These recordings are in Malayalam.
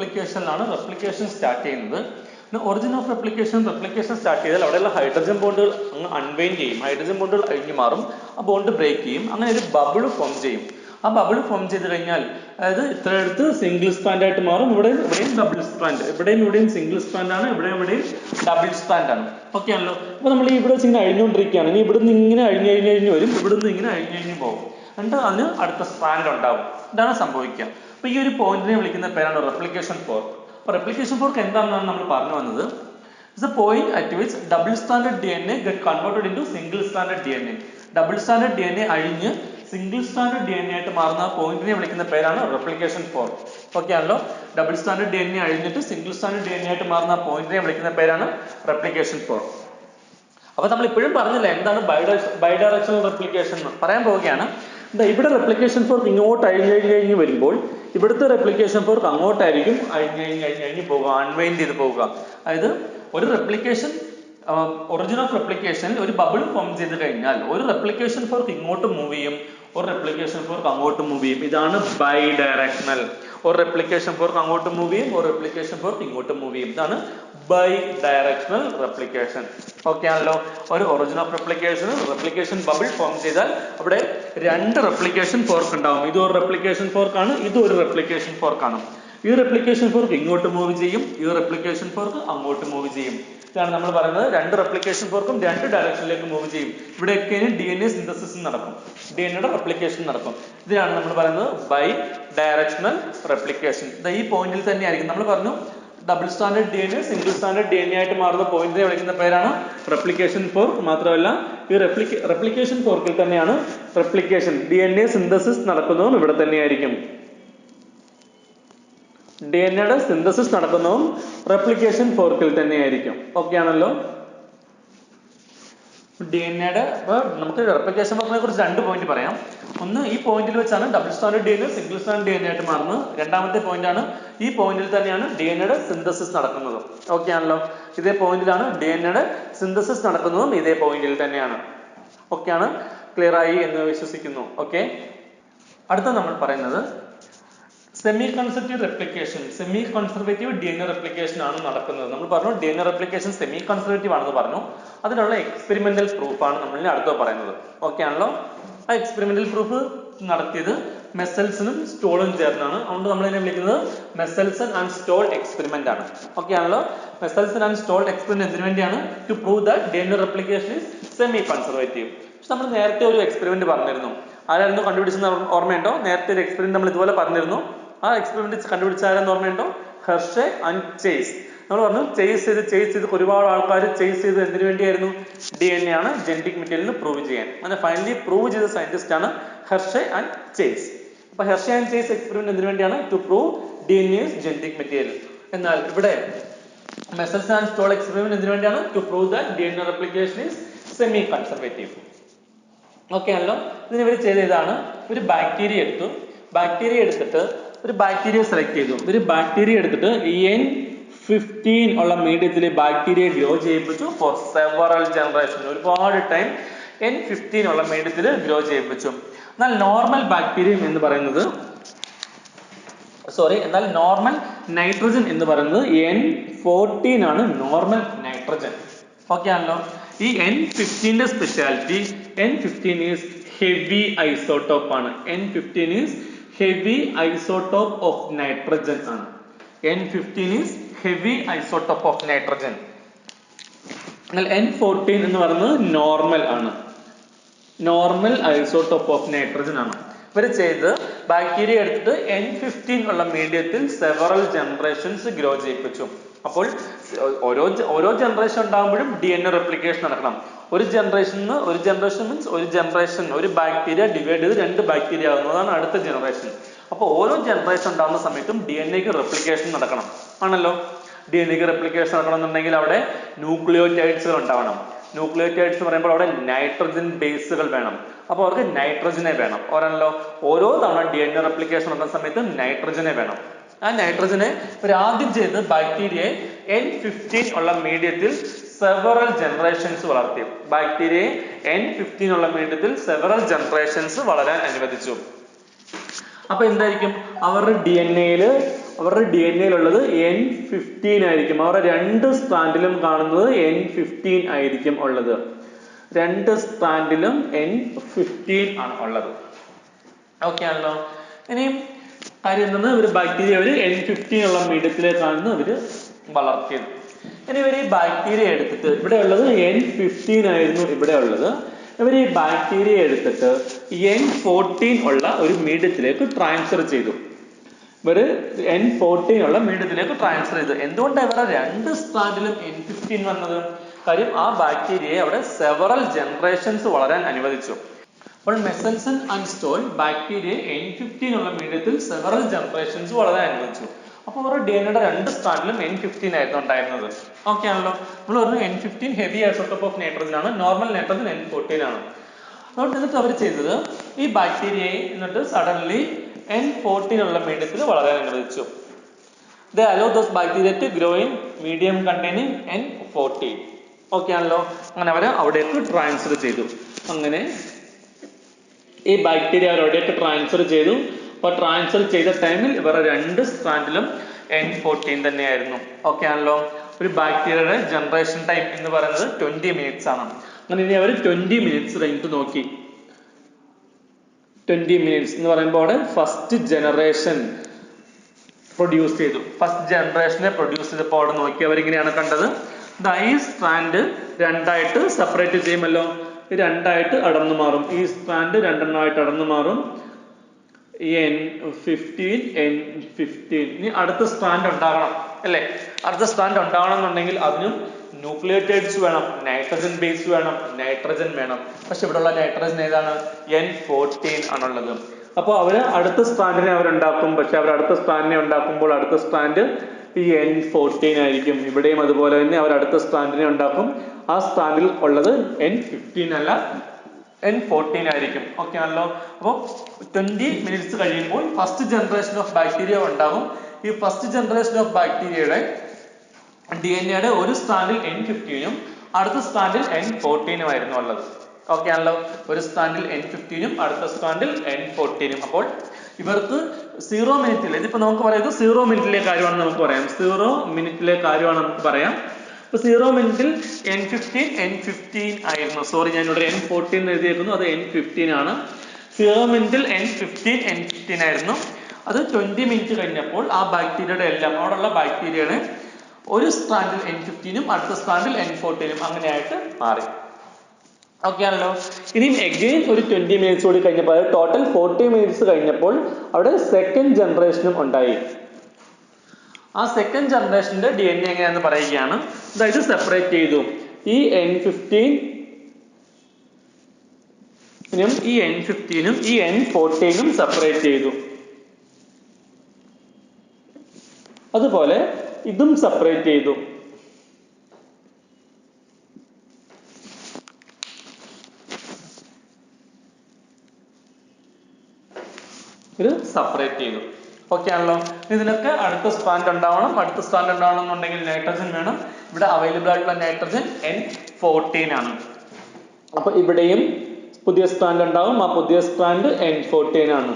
റെപ്ലിക്കേഷനിലാണ് റെപ്ലിക്കേഷൻ സ്റ്റാർട്ട് ചെയ്യുന്നത്. ഒറിജിൻ ഓഫ് റെപ്ലിക്കേഷൻ സ്റ്റാർട്ട് ചെയ്താൽ അവിടെയുള്ള ഹൈഡ്രജൻ ബോണ്ടുകൾ അങ്ങ് അൺവൈൻഡ് ചെയ്യും, ഹൈഡ്രജൻ ബോണ്ടുകൾ അഴിഞ്ഞു മാറും, ആ ബോണ്ട് ബ്രേക്ക് ചെയ്യും, അങ്ങനെ ഒരു ബബിൾ ഫോം ചെയ്യും. ആ ബബിൾ ഫോം ചെയ്ത് കഴിഞ്ഞാൽ അതായത് ഇത്ര എടുത്ത് സിംഗിൾ സ്ട്രാൻഡ് ആയിട്ട് മാറും. ഇവിടെയും ഡബിൾ സ്ട്രാൻഡ്, ഇവിടെയും സിംഗിൾ സ്ട്രാൻഡ് ആണ്, ഇവിടെയും ഡബിൾ സ്ട്രാൻഡ് ആണ്. ഓക്കെ ആണല്ലോ. അപ്പോൾ നമ്മൾ ഇവിടെ വെച്ച് ഇങ്ങനെ അഴിഞ്ഞുകൊണ്ടിരിക്കുകയാണ്. ഇനി ഇവിടുന്ന് ഇങ്ങനെ അഴിഞ്ഞ് വരും, ഇവിടുന്ന് ഇങ്ങനെ അഴിഞ്ഞ് പോകും, എന്നിട്ട് അതിന് അടുത്ത സ്ട്രാൻഡ് ഉണ്ടാവും. ഇതാണ് സംഭവിക്കുക. അപ്പോൾ ഈ ഒരു പോയിന്റിനെ വിളിക്കുന്ന പേരാണ് റെപ്ലിക്കേഷൻ ഫോർക്ക്. അപ്പോൾ റെപ്ലിക്കേഷൻ ഫോർക്ക് എന്താണെന്നാണ് നമ്മൾ പറഞ്ഞു വന്നത്. It's a point at which double-stranded DNA get converted into single-stranded DNA. Double-stranded DNA അഴിഞ്ഞ് single-stranded DNA ആയിട്ട് മാറുന്ന പോയിന്റിനെ വിളിക്കുന്ന പേരാണ് റെപ്ലിക്കേഷൻ ഫോർക്ക്. ഓക്കെ ആണല്ലോ. double-stranded DNA അഴിഞ്ഞിട്ട് single-stranded DNA ആയിട്ട് മാറുന്ന പോയിന്റിനെ വിളിക്കുന്ന പേരാണ് റെപ്ലിക്കേഷൻ ഫോർക്ക്. അപ്പോൾ നമ്മൾ ഇപ്പോഴും പറഞ്ഞില്ല എന്താണ് ബൈഡയറക്ഷണൽ റെപ്ലിക്കേഷൻ എന്ന് പറയാൻ പോവുകയാണ്. ഇവിടെ റെപ്ലിക്കേഷൻ ഫോർക്ക് ഇങ്ങോട്ട് അഴിഞ്ഞ് വരുമ്പോൾ ഇവിടുത്തെ റെപ്ലിക്കേഷൻ ഫോർക്ക് അങ്ങോട്ടായിരിക്കും അഴിഞ്ഞ് പോവുക, അൺവൈൻഡ് ചെയ്ത് പോവുക. അതായത് ഒരു റെപ്ലിക്കേഷൻ ഒറിജിൻ ഓഫ് റെപ്ലിക്കേഷൻ ഒരു ബബിൾ ഫോം ചെയ്ത് കഴിഞ്ഞാൽ ഒരു റെപ്ലിക്കേഷൻ ഫോർക്ക് ഇങ്ങോട്ട് മൂവ് ചെയ്യും, ഒരു റെപ്ലിക്കേഷൻ ഫോർക്ക് അങ്ങോട്ട് മൂവ് ചെയ്യും. ഇതാണ് ബൈ ഡയറക്ഷണൽ. ഒരു റെപ്ലിക്കേഷൻ ഫോർക്ക് അങ്ങോട്ട് മൂവ് ചെയ്യും, ഒരു റെപ്ലിക്കേഷൻ ഫോർക്ക് ഇങ്ങോട്ട് മൂവ് ചെയ്യും. ഇതാണ് ബൈ ഡയറക്ഷണൽ റെപ്ലിക്കേഷൻ. ഓക്കെ ആണല്ലോ. ഒരു origin of replication bubble form ചെയ്താൽ അവിടെ രണ്ട് റെപ്ലിക്കേഷൻ ഫോർക്ക് ഉണ്ടാവും. ഇതൊരു റെപ്ലിക്കേഷൻ ഫോർക്കാണ്, ഇതൊരു റെപ്ലിക്കേഷൻ ഫോർക്കാണ്. ഈ റെപ്ലിക്കേഷൻ ഫോർക്ക് ഇങ്ങോട്ട് മൂവ് ചെയ്യും, ഈ റെപ്ലിക്കേഷൻ ഫോർക്ക് അങ്ങോട്ട് മൂവ് ചെയ്യും. ഇതാണ് നമ്മൾ പറയുന്നത്. രണ്ട് റെപ്ലിക്കേഷൻ ഫോർക്കും രണ്ട് ഡയറക്ഷനിലേക്ക് മൂവ് ചെയ്യും. ഇവിടെയൊക്കെ DNA സിന്തസിസ് നടക്കും, DNAയുടെ റെപ്ലിക്കേഷൻ നടക്കും. ഇതിനാണ് നമ്മൾ പറയുന്നത് ബൈ ഡയറക്ഷണൽ റെപ്ലിക്കേഷൻ. ഈ പോയിന്റിൽ തന്നെ ആയിരിക്കും. നമ്മൾ പറഞ്ഞു double standard DNA single standard DNA ആയിട്ട് മാറുന്ന പോയിന്റിനെ വിളിക്കുന്ന പേരാണ് റെപ്ലിക്കേഷൻ ഫോർക്ക്. മാത്രമല്ല ഈ റെപ്ലിക്കേഷൻ ഫോർക്കിൽ തന്നെയാണ് റെപ്ലിക്കേഷൻ DNA സിന്തസിസ് നടക്കുന്നതും ഇവിടെ തന്നെയായിരിക്കും. DNAയുടെ സിന്തസിസ് നടക്കുന്നതും റെപ്ലിക്കേഷൻ ഫോർക്കിൽ തന്നെയായിരിക്കും. ഓക്കെ ആണല്ലോ. DNAയുടെ നമുക്ക് റെപ്ലിക്കേഷൻ ഫോർക്കിനെ കുറിച്ച് രണ്ട് പോയിന്റ് പറയാം. ഒന്ന്, ഈ പോയിന്റിൽ വെച്ചാണ് double standard DNA single standard DNA ആയിട്ട് മാറുന്നത്. രണ്ടാമത്തെ പോയിന്റ് ആണ് ഈ പോയിന്റിൽ തന്നെയാണ് DNAയുടെ സിന്തസിസ് നടക്കുന്നതും. ഓക്കെ ആണല്ലോ. ഇതേ പോയിന്റിലാണ് DNAയുടെ സിന്തസിസ് നടക്കുന്നതും ഇതേ പോയിന്റിൽ തന്നെയാണ്. ഓക്കെ ആണ്. ക്ലിയർ ആയി എന്ന് വിശ്വസിക്കുന്നു. ഓക്കെ. അടുത്ത നമ്മൾ പറയുന്നത് സെമി കൺസർവേറ്റീവ് DNA റെപ്ലിക്കേഷൻ ആണ് നടക്കുന്നത്. നമ്മൾ പറഞ്ഞു DNA റെപ്ലിക്കേഷൻ സെമി കൺസർവേറ്റീവ് ആണെന്ന് പറഞ്ഞു. അതിനുള്ള എക്സ്പെരിമെന്റൽ പ്രൂഫ് ആണ് നമ്മൾ ഇനി അടുത്ത പറയുന്നത്. ഓക്കെ ആണല്ലോ. ആ എക്സ്പെരിമെന്റൽ പ്രൂഫ് നടത്തിയത് മെസൽസനും സ്റ്റോളും ചേർന്നാണ്. അതുകൊണ്ട് നമ്മൾ ഇതിനെ വിളിക്കുന്നത് മെസൽസൺ ആൻഡ് സ്റ്റോൾ എക്സ്പെരിമെന്റ് ആണ്. ഓക്കെ ആണല്ലോ. മെസൽസൺ ആൻഡ് സ്റ്റോൾ എക്സ്പെരിമെന്റ് എന്തിനു വേണ്ടിയാണ്? To prove that DNA replication is semi conservative. പക്ഷെ നമ്മൾ നേരത്തെ ഒരു എക്സ്പെരിമെന്റ് പറഞ്ഞിരുന്നു. ആരായിരുന്നു കണ്ടുപിടിച്ചെന്ന് ഓർമ്മയുണ്ടോ? നേരത്തെ ഒരു എക്സ്പെരിമെന്റ് നമ്മൾ ഇതുപോലെ പറഞ്ഞിരുന്നു. ആ എക്സ്പെരിമെന്റ് കണ്ടുപിടിച്ച ആരെന്ന് ഓർമ്മയുണ്ടോ? Hershey and chase. നമ്മൾ പറഞ്ഞു ചേസ് ചെയ്ത് ഒരുപാട് ആൾക്കാർ ചേസ് ചെയ്ത് എന്തിനു വേണ്ടിയായിരുന്നു? DNA ആണ് ജനറ്റിക് മെറ്റീരിയൽ പ്രൂവ് ചെയ്യാൻ. അങ്ങനെ ഫൈനലി പ്രൂവ് ചെയ്ത സയന്റിസ്റ്റ് ആണ് ഹെർഷെ ആൻഡ് ചേസ്. അപ്പൊ ഹെർഷെ ആൻഡ് ചേസ് എക്സ്പെരിമെന്റ് എന്തിനു വേണ്ടിയാണ്? To prove DNA is genetic material. എന്നാൽ ഇവിടെ മെസൽസൺ ആൻഡ് സ്റ്റോൾ എക്സ്പെരിമെന്റ് എന്തിനു വേണ്ടിയാണ്? To prove that DNA replication is semi conservative. Okay ആണല്ലോ. ഇതിന് ഇവർ ചെയ്തതാണ്, ഒരു ബാക്ടീരിയ എടുത്തിട്ട് ഒരു ബാക്ടീരിയ സെലക്ട് ചെയ്തു. ഒരു ബാക്ടീരിയ എടുത്തിട്ട് N15 ഉള്ള മീഡിയത്തിൽ ബാക്ടീരിയ ഗ്രോ ചെയ്യിപ്പിച്ചു ഫോർ സെവറൽ ജനറേഷൻ. ഒരുപാട് ടൈം N15 ഉള്ള മീഡിയത്തിൽ ഗ്രോ ചെയ്യിപ്പിച്ചു. എന്നാൽ നോർമൽ ബാക്ടീരിയം എന്ന് പറയുന്നത് എന്നാൽ നോർമൽ നൈട്രജൻ എന്ന് പറയുന്നത് N14 ആണ് നോർമൽ നൈട്രജൻ. ഓക്കെ ആണല്ലോ. ഈ N15ന്റെ speciality N15 is heavy isotope ആണ്. N15 is heavy isotope of nitrogen ആണ്. N15 is heavy isotope of nitrogen. എന്നാൽ N14 എന്ന് പറയുന്നത് നോർമൽ ആണ്, നോർമൽ ഐസോട്ടോപ്പ് ഓഫ് നൈട്രജൻ ആണ്. ഇവർ ചെയ്ത് ബാക്ടീരിയ എടുത്തിട്ട് N15 ഉള്ള മീഡിയത്തിൽ സെവറൽ ജനറേഷൻസ് ഗ്രോ ചെയ്യിപ്പിച്ചു. അപ്പോൾ ഓരോ ജനറേഷൻ ഉണ്ടാകുമ്പോഴും DNA റെപ്ലിക്കേഷൻ നടക്കണം. ഒരു ജനറേഷൻ മീൻസ് ഒരു ബാക്ടീരിയ ഡിവൈഡ് ചെയ്ത് രണ്ട് ബാക്ടീരിയ ആകുന്നതാണ് അടുത്ത ജനറേഷൻ. അപ്പോൾ ഓരോ ജനറേഷൻ ഉണ്ടാകുന്ന സമയത്തും DNAക്ക് റെപ്ലിക്കേഷൻ നടക്കണം ആണല്ലോ. DNAക്ക് റെപ്ലിക്കേഷൻ നടക്കണമെന്നുണ്ടെങ്കിൽ അവിടെ ന്യൂക്ലിയോടൈഡ്സുകൾ ഉണ്ടാവണം. ന്യൂക്ലിയോടൈഡ്സ് എന്ന് പറയുമ്പോൾ അവിടെ നൈട്രജൻ ബേസുകൾ വേണം. അപ്പോൾ അവർക്ക് നൈട്രജനെ വേണം. ഓരാണല്ലോ. ഓരോ തവണ DNA റെപ്ലിക്കേഷൻ നടക്കുന്ന സമയത്ത് നൈട്രജനെ വേണം. ആ നൈട്രജനെ ആദ്യം ചെയ്ത് ബാക്ടീരിയയെ N15 ഉള്ള മീഡിയത്തിൽ സെവറൽ ജനറേഷൻസ് വളർത്തി. ബാക്ടീരിയയെ N15 ഉള്ള മീഡിയത്തിൽ സെവറൽ ജനറേഷൻസ് വളരാൻ അനുവദിച്ചു. അപ്പൊ എന്തായിരിക്കും? അവരുടെ DNAയിൽ അവരുടെ DNA ഉള്ളത് N15 ആയിരിക്കും. അവരുടെ രണ്ട് സ്ട്രാൻഡിലും കാണുന്നത് N15 ആയിരിക്കും ഉള്ളത്. രണ്ട് സ്ട്രാൻഡിലും N15 ആണ് ഉള്ളത്. ഓക്കെ ആണല്ലോ. ഇനിയും കാര്യം എന്തെന്ന്, ഒരു ബാക്ടീരിയ ഒരു N15 ഉള്ള മീഡിയത്തിലേക്കാണ് ഇവര് വളർത്തിയത്. ഇനി ഇവർ ഈ ബാക്ടീരിയ എടുത്തിട്ട്, ഇവിടെ ഉള്ളത് N15 ആയിരുന്നു ഇവിടെ ഉള്ളത്, ഇവർ ഈ ബാക്ടീരിയ എടുത്തിട്ട് N14 ഉള്ള ഒരു മീഡിയത്തിലേക്ക് ട്രാൻസ്ഫർ ചെയ്തു. ഇവര് N14 ഉള്ള മീഡിയത്തിലേക്ക് ട്രാൻസ്ഫർ ചെയ്തു. എന്തുകൊണ്ടാണ് ഇവരുടെ രണ്ട് സ്ട്രാൻഡിലും N15 വന്നത്? കാര്യം ആ ബാക്ടീരിയയെ അവിടെ സെവറൽ ജനറേഷൻസ് വളരാൻ അനുവദിച്ചു. അപ്പോൾ മെസൽസൺ ആൻഡ് സ്റ്റോൾ ബാക്ടീരിയ N15 ഉള്ള മീഡിയത്തിൽ സെവറൽ ജനറേഷൻസ് വളരാൻ അനുവദിച്ചു. അപ്പോൾ അവരുടെ DNA രണ്ട് സ്ട്രാൻഡിലും N15 ആയിരുന്നു ഉണ്ടായിരുന്നത്. ഓക്കെ ആണല്ലോ. നമ്മൾ പറഞ്ഞു N15 heavy isotope of nitrogen ആണ്, നോർമൽ നൈട്രജൻ N14 ആണ്. അതുകൊണ്ട് എന്നിട്ട് അവർ ചെയ്തത്, ഈ ബാക്ടീരിയയെ എന്നിട്ട് സഡൻലി N14 ഉള്ള മീഡിയത്തിൽ വളരാൻ അനുവദിച്ചു. They allow those bacteria to grow in medium containing N14. Okay ആണല്ലോ. അങ്ങനെ അവരെ അവിടേക്ക് ട്രാൻസ്ഫർ ചെയ്തു. അങ്ങനെ ഈ ബാക്ടീരിയ അവരവിടേക്ക് ട്രാൻസ്ഫർ ചെയ്തു. അപ്പോൾ ട്രാൻസ്ഫർ ചെയ്ത ടൈമിൽ ഇവരുടെ രണ്ട് സ്ട്രാൻഡിലും N14 തന്നെയായിരുന്നു. ഓക്കെ ആണല്ലോ. ഒരു ബാക്ടീരിയയുടെ ജനറേഷൻ ടൈം എന്ന് പറയുന്നത് 20 മിനിറ്റ്സ് ആണ്. അങ്ങനെ ഇനി അവർ 20 മിനിറ്റ്സ് കഴിഞ്ഞിട്ട് നോക്കി. 20 മിനിറ്റ്സ് എന്ന് പറയുമ്പോൾ അവിടെ ഫസ്റ്റ് ജനറേഷൻ പ്രൊഡ്യൂസ് ചെയ്തു. ഫസ്റ്റ് ജനറേഷനെ പ്രൊഡ്യൂസ് ചെയ്തപ്പോൾ അവിടെ നോക്കി അവരിങ്ങനെയാണ് കണ്ടത്. ഈ സ്ട്രാൻഡ് രണ്ടായിട്ട് സെപ്പറേറ്റ് ചെയ്യുമല്ലോ, രണ്ടായിട്ട് അടർന്നു മാറും. ഈ സ്ട്രാൻഡ് രണ്ടെണ്ണമായിട്ട് അടർന്നു മാറും. N15 N15. ഇനി അടുത്ത സ്ട്രാൻഡ് ഉണ്ടാകണം അല്ലേ? അടുത്ത സ്ട്രാൻഡ് ഉണ്ടാകണം എന്നുണ്ടെങ്കിൽ അതിനും ന്യൂക്ലിയോടൈഡ്സ് വേണം, നൈട്രജൻ ബേസ് വേണം, നൈട്രജൻ വേണം. പക്ഷെ ഇവിടെയുള്ള നൈട്രജൻ ഏതാണ്? N14 ആണുള്ളത്. അപ്പോൾ അവര് അടുത്ത സ്ട്രാൻഡിനെ അവരുണ്ടാക്കും. പക്ഷെ അവർ അടുത്ത സ്ട്രാൻഡിനെ ഉണ്ടാക്കുമ്പോൾ അടുത്ത സ്ട്രാൻഡ് ഈ N14 ആയിരിക്കും. ഇവിടെയും അതുപോലെ തന്നെ അവർ അടുത്ത സ്ട്രാൻഡിനെ ഉണ്ടാക്കും. ആ സ്ട്രാൻഡിൽ ഉള്ളത് N15 അല്ല, N14 ആയിരിക്കും. ഓക്കെ ആണല്ലോ. അപ്പോൾ 20 മിനിറ്റ്സ് കഴിയുമ്പോൾ ഫസ്റ്റ് ജനറേഷൻ ഓഫ് ബാക്ടീരിയ ഉണ്ടാകും. ഈ ഫസ്റ്റ് ജനറേഷൻ ഓഫ് ബാക്ടീരിയയുടെ DNA ഒരു സ്ട്രാൻഡിൽ N15 അടുത്ത സ്ട്രാൻഡിൽ N14 ആയിരുന്നു ഉള്ളത്. ഓക്കെ ആണല്ലോ. ഒരു സ്ട്രാൻഡിൽ N15 അടുത്ത സ്ട്രാൻഡിൽ N14. അപ്പോൾ ഇവർക്ക് 0 മിനിറ്റിൽ, ഇതിപ്പോ നമുക്ക് പറയാം, ഇത് 0 മിനിറ്റിലെ കാര്യമാണെന്ന് നമുക്ക് പറയാം. 0 മിനിറ്റിലെ കാര്യമാണ് നമുക്ക് പറയാം. ഇപ്പൊ 0 മിനിറ്റിൽ N15 ആയിരുന്നു. സോറി, ഞാൻ ഇവിടെ N14 എഴുതിയേക്കുന്നു, അത് N15 ആണ്. 0 മിനിറ്റിൽ N15 ആയിരുന്നു. അത് 20 മിനിറ്റ് കഴിഞ്ഞപ്പോൾ ആ ബാക്ടീരിയയുടെ എല്ലാം അവിടെയുള്ള ബാക്ടീരിയയുടെ ഒരു സ്ട്രാൻഡിൽ N15 അടുത്ത സ്ട്രാൻഡിൽ N14 അങ്ങനെയായിട്ട് മാറി. ഓക്കെ ആണല്ലോ. ഇനിയും എഗെയിൻ ഒരു 20 മിനിറ്റ്സ് കൂടി കഴിഞ്ഞപ്പോൾ, അതായത് ടോട്ടൽ 40 മിനിറ്റ്സ് കഴിഞ്ഞപ്പോൾ അവിടെ സെക്കൻഡ് ജനറേഷനും ഉണ്ടായി. ആ സെക്കൻഡ് ജനറേഷന്റെ DNA എങ്ങനെയാണെന്ന് പറയുകയാണ്. അതായത് സെപ്പറേറ്റ് ചെയ്തു. ഈ N15 ഈ N15 ഈ N14 സെപ്പറേറ്റ് ചെയ്തു. അതുപോലെ ഇതും സെപ്പറേറ്റ് ചെയ്തു. ഇത് സെപ്പറേറ്റ് ചെയ്തു. ഓക്കെ ആണല്ലോ. ഇതിനൊക്കെ അടുത്ത സ്ട്രാൻഡ് ഉണ്ടാവണം. അടുത്ത സ്ട്രാൻഡ് ഉണ്ടാവണം എന്നുണ്ടെങ്കിൽ നൈട്രജൻ വേണം. ഇവിടെ അവൈലബിൾ ആയിട്ടുള്ള നൈട്രജൻ N14 ആണ്. അപ്പൊ ഇവിടെയും പുതിയ സ്ട്രാൻഡ് ഉണ്ടാവും. ആ പുതിയ സ്ട്രാൻഡ് N14 ആണ്.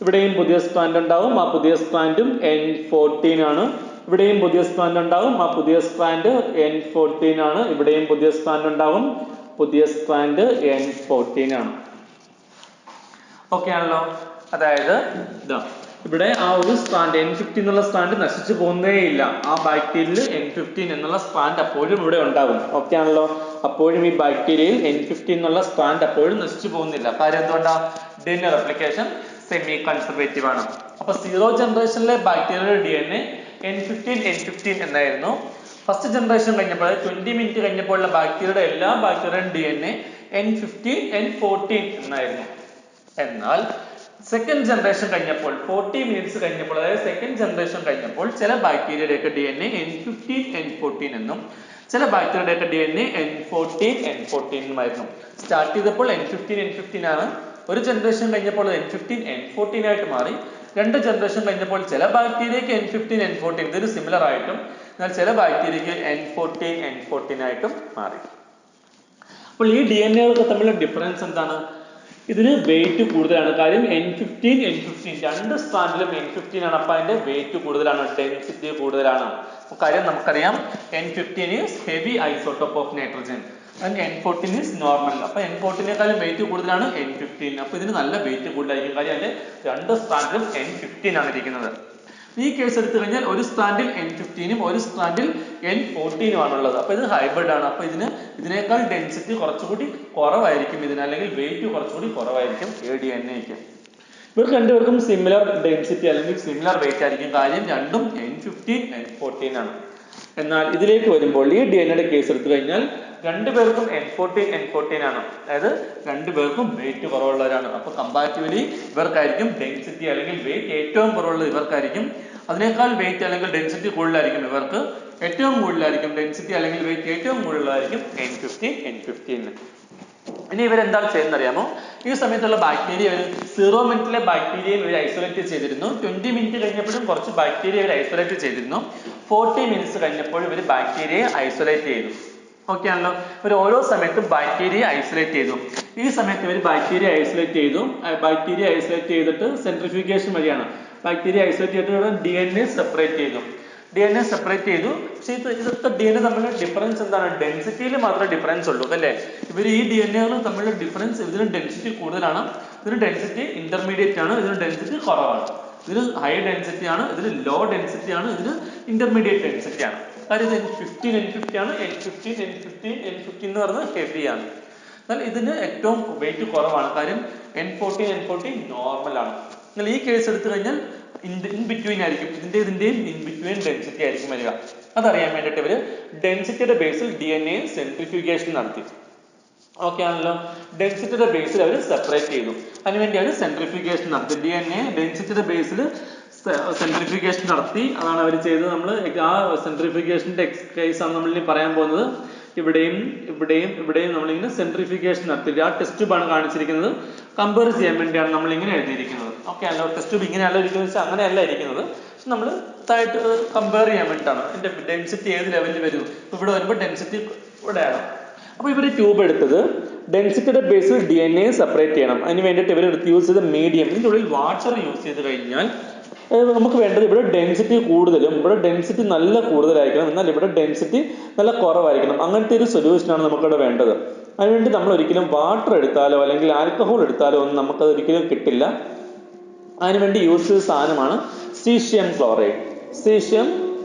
ഇവിടെയും പുതിയ സ്ട്രാൻഡ് ഉണ്ടാവും. ആ പുതിയ സ്ട്രാൻഡും N14 ആണ്. ഇവിടെയും പുതിയ സ്ട്രാൻഡ് ഉണ്ടാവും. ആ പുതിയ സ്ട്രാൻഡ് N14 ആണ്. ഇവിടെയും പുതിയ സ്ട്രാൻഡ് ഉണ്ടാവും. പുതിയ സ്ട്രാൻഡ് N14 ആണ്. ഓക്കെ ആണല്ലോ. അതായത് ഇതാ ഇവിടെ ആ ഒരു സ്ട്രാൻഡ് N15 എന്നുള്ള സ്ട്രാൻഡ് നശിച്ചു പോകുന്നേയില്ല. ആ ബാക്ടീരിയയിൽ N15 എന്നുള്ള സ്ട്രാൻഡ് അപ്പോഴും ഇവിടെ ഉണ്ടാകും. ഓക്കെ ആണല്ലോ. അപ്പോഴും ഈ ബാക്ടീരിയയിൽ N15 എന്നുള്ള സ്ട്രാൻഡ് അപ്പോഴും നശിച്ചു പോകുന്നില്ല. കാര്യം എന്തുകൊണ്ടാ? DNA റെപ്ലിക്കേഷൻ സെമി കൺസർവേറ്റീവ് ആണ്. അപ്പൊ 0 ജനറേഷനിലെ ബാക്ടീരിയയുടെ DNA N15 എന്നായിരുന്നു. ഫസ്റ്റ് ജനറേഷൻ കഴിഞ്ഞപ്പോൾ 20 മിനിറ്റ് കഴിഞ്ഞപ്പോഴുള്ള ബാക്ടീരിയയുടെ എല്ലാ ബാക്ടീരിയയും DNA N15 N14 എന്നായിരുന്നു. എന്നാൽ സെക്കൻഡ് ജനറേഷൻ കഴിഞ്ഞപ്പോൾ 40 മിനിറ്റ്സ് കഴിഞ്ഞപ്പോൾ, അതായത് സെക്കൻഡ് ജനറേഷൻ കഴിഞ്ഞപ്പോൾ ചില ബാക്ടീരിയയുടെയൊക്കെ DNA N15 N14 എന്നും ചില ബാക്ടീരിയയുടെയൊക്കെ DNA N14 N14 എന്നുമായിരുന്നു. സ്റ്റാർട്ട് ചെയ്തപ്പോൾ N15 ആണ്. ഒരു ജനറേഷൻ കഴിഞ്ഞപ്പോൾ N15 N14 ആയിട്ട് മാറി. രണ്ട് ജനറേഷൻ കഴിഞ്ഞപ്പോൾ ചില ബാക്ടീരിയക്ക് N15 N14 ഇതൊരു സിമിലർ ആയിട്ടും, എന്നാൽ ചില ബാക്ടീരിയക്ക് N14 N14 ആയിട്ടും മാറി. അപ്പോൾ ഈ DNA തമ്മിലുള്ള ഡിഫറൻസ് എന്താണ്? ഇതിന് വെയിറ്റ് കൂടുതലാണ്. കാര്യം N15 N15 രണ്ട് സ്ട്രാൻഡിലും N15 ആണ്. അപ്പോൾ അതിന്റെ വെയിറ്റ് കൂടുതലാണ്, ഡെൻസിറ്റി കൂടുതലാണ്. കാര്യം നമുക്കറിയാം N15 is heavy isotope of nitrogen and N14 is normal. അപ്പോൾ N14നേക്കാളും വെയിറ്റ് കൂടുതലാണ് N15. അപ്പോൾ ഇതിന് നല്ല വെയിറ്റ് കൂടുതലായിരിക്കും. കാര്യം അതിന്റെ രണ്ട് സ്ട്രാൻഡിലും N15 ആണ് ഇരിക്കുന്നത്. ഈ കേസ് എടുത്തു കഴിഞ്ഞാൽ ഒരു സ്ട്രാൻഡിൽ N15ഉം ഒരു സ്ട്രാൻഡിൽ N14ഉം ആണുള്ളത്. അപ്പോൾ ഇത് ഹൈബ്രിഡ് ആണ്. അപ്പോൾ ഇതിനേക്കാൾ ഡെൻസിറ്റി കുറച്ചുകൂടി കുറവായിരിക്കും ഇതിന്, അല്ലെങ്കിൽ വെയിറ്റ് കുറച്ചുകൂടി കുറവായിരിക്കും ADNAക്ക്. ഇവർക്ക് രണ്ടുപേർക്കും സിമിലർ ഡെൻസിറ്റി അല്ലെങ്കിൽ സിമിലർ വെയിറ്റ് ആയിരിക്കും. കാര്യം രണ്ടും N15 N14 ആണ്. എന്നാൽ ഇതിലേക്ക് വരുമ്പോൾ ഈ DNA കേസ് എടുത്തു കഴിഞ്ഞാൽ രണ്ടുപേർക്കും N14 ആണ്. അതായത് രണ്ടുപേർക്കും വെയിറ്റ് കുറവുള്ളവരാണ്. അപ്പോൾ കമ്പാരിറ്റീവ്ലി ഇവർക്കായിരിക്കും ഡെൻസിറ്റി അല്ലെങ്കിൽ വെയിറ്റ് ഏറ്റവും കുറവുള്ളത് ഇവർക്കായിരിക്കും. അതിനേക്കാൾ വെയിറ്റ് അല്ലെങ്കിൽ ഡെൻസിറ്റി കൂടുതലായിരിക്കും ഇവർക്ക്. ഏറ്റവും കൂടുതലായിരിക്കും ഡെൻസിറ്റി അല്ലെങ്കിൽ വെയിറ്റ് ഏറ്റവും കൂടുതലായിരിക്കും N15. ഇനി ഇവരെന്താ ചെയ്യുന്നത് അറിയാമോ? ഈ സമയത്തുള്ള ബാക്ടീരിയ 0 മിനിറ്റിലെ ബാക്ടീരിയയെ ഇവർ ഐസൊലേറ്റ് ചെയ്തിരുന്നു. 20 മിനിറ്റ് കഴിഞ്ഞപ്പോഴും കുറച്ച് ബാക്ടീരിയ ഇവർ ഐസൊലേറ്റ് ചെയ്തിരുന്നു. 40 മിനിറ്റ്സ് കഴിഞ്ഞപ്പോൾ ഇവർ ബാക്ടീരിയയെ ഐസൊലേറ്റ് ചെയ്തു. ഓക്കെ ആണല്ലോ. ഇവർ ഓരോ സമയത്തും ബാക്ടീരിയ ഐസൊലേറ്റ് ചെയ്തു. ഈ സമയത്ത് ഇവർ ബാക്ടീരിയ ഐസൊലേറ്റ് ചെയ്തു. ബാക്ടീരിയ ഐസൊലേറ്റ് ചെയ്തിട്ട് സെൻട്രിഫ്യൂഗേഷൻ വഴിയാണ് ബാക്ടീരിയ ഐസൊലേറ്റ് ചെയ്തിട്ട് DNA സെപ്പറേറ്റ് ചെയ്തു. DNA സെപ്പറേറ്റ് ചെയ്തു. പക്ഷേ ഇതൊക്കെ DNA തമ്മിലുള്ള ഡിഫറൻസ് എന്താണ്? ഡെൻസിറ്റിയിൽ മാത്രമേ ഡിഫറൻസ് ഉള്ളൂ അല്ലേ? ഇവർ ഈ DNAകൾ തമ്മിലുള്ള ഡിഫറൻസ്, ഇതിന് ഡെൻസിറ്റി കൂടുതലാണ്, ഇതിന് ഡെൻസിറ്റി ഇന്റർമീഡിയറ്റ് ആണ്, ഇതിന് ഡെൻസിറ്റി കുറവാണ്. ഇതിന് ഹൈ ഡെൻസിറ്റി ആണ്, ഇതിന് ലോ ഡെൻസിറ്റി ആണ്, ഇതിന് ഇന്റർമീഡിയറ്റ് ഡെൻസിറ്റി ആണ്. കാര്യം ഇത് N15 ആണ്. N15 എന്ന് പറയുന്നത് ഹെവി ആണ്. എന്നാൽ ഇതിന് ഏറ്റവും വെയിറ്റ് കുറവാണ്. കാര്യം N14 നോർമൽ ആണ്. എന്നാൽ ഈ കേസ് എടുത്തു കഴിഞ്ഞാൽ ഇൻ ബിറ്റ്വീൻ ആയിരിക്കും, ഇതിന്റെയും ഇൻ ബിറ്റ്വീൻ ഡെൻസിറ്റി ആയിരിക്കും വരിക. അതറിയാൻ വേണ്ടിയിട്ട് ഇവര് ഡെൻസിറ്റിയുടെ ബേസിൽ DNA സെൻട്രിഫ്യൂഗേഷൻ നടത്തി. ഓക്കെ ആണല്ലോ. ഡെൻസിറ്റിയുടെ ബേസിൽ അവർ സെപ്പറേറ്റ് ചെയ്തു. അതിനുവേണ്ടി അവർ സെൻട്രിഫ്യൂഗേഷൻ നടത്തി. DNA ഡെൻസിറ്റിയുടെ ബേസിൽ സെൻട്രിഫ്യൂഗേഷൻ നടത്തി. അതാണ് അവർ ചെയ്തത്. നമ്മൾ ആ സെൻട്രിഫ്യൂഗേഷന്റെ കേസ് ആണ് നമ്മൾ ഇനി പറയാൻ പോകുന്നത്. ഇവിടെയും നമ്മളിങ്ങനെ സെൻട്രിഫ്യൂഗേഷൻ നടത്തി. ആ ടെസ്റ്റ് ട്യൂബാണ് കാണിച്ചിരിക്കുന്നത്. കമ്പയർ ചെയ്യാൻ വേണ്ടിയാണ് നമ്മൾ ഇങ്ങനെ എഴുതിയിരിക്കുന്നത്. ഓക്കെ അല്ലോ. ടെസ്റ്റ് ട്യൂബ് ഇങ്ങനെയല്ല ഇരിക്കുന്നത് വെച്ചാൽ അങ്ങനെയല്ല ഇരിക്കുന്നത്. നമ്മൾ ഇതായിട്ട് കമ്പയർ ചെയ്യാൻ വേണ്ടിയിട്ടാണ്. ഇതിന്റെ ഡെൻസിറ്റി ഏത് ലെവലിൽ വരും. ഇവിടെ വരുമ്പോൾ ഡെൻസിറ്റി ഇവിടെയാണ്. അപ്പോൾ ഇവർ ട്യൂബ് എടുത്തത് ഡെൻസിറ്റിയുടെ ബേസിൽ DNA സെപ്പറേറ്റ് ചെയ്യണം. അതിന് വേണ്ടിയിട്ട് ഇവർ യൂസ് ചെയ്ത മീഡിയം, ഇതിൻ്റെ ഉള്ളിൽ വാട്ടർ യൂസ് ചെയ്ത് കഴിഞ്ഞാൽ നമുക്ക് വേണ്ടത് ഇവിടെ ഡെൻസിറ്റി കൂടുതലും ഇവിടെ ഡെൻസിറ്റി നല്ല കൂടുതലായിരിക്കണം, എന്നാൽ ഇവിടെ ഡെൻസിറ്റി നല്ല കുറവായിരിക്കണം. അങ്ങനത്തെ ഒരു സൊല്യൂഷനാണ് നമുക്കിവിടെ വേണ്ടത്. അതിനുവേണ്ടി നമ്മൾ ഒരിക്കലും വാട്ടർ എടുത്താലോ അല്ലെങ്കിൽ ആൽക്കഹോൾ എടുത്താലോ ഒന്നും നമുക്കത് ഒരിക്കലും കിട്ടില്ല. അതിനുവേണ്ടി യൂസ് ചെയ്ത സാധനമാണ് സീഷ്യം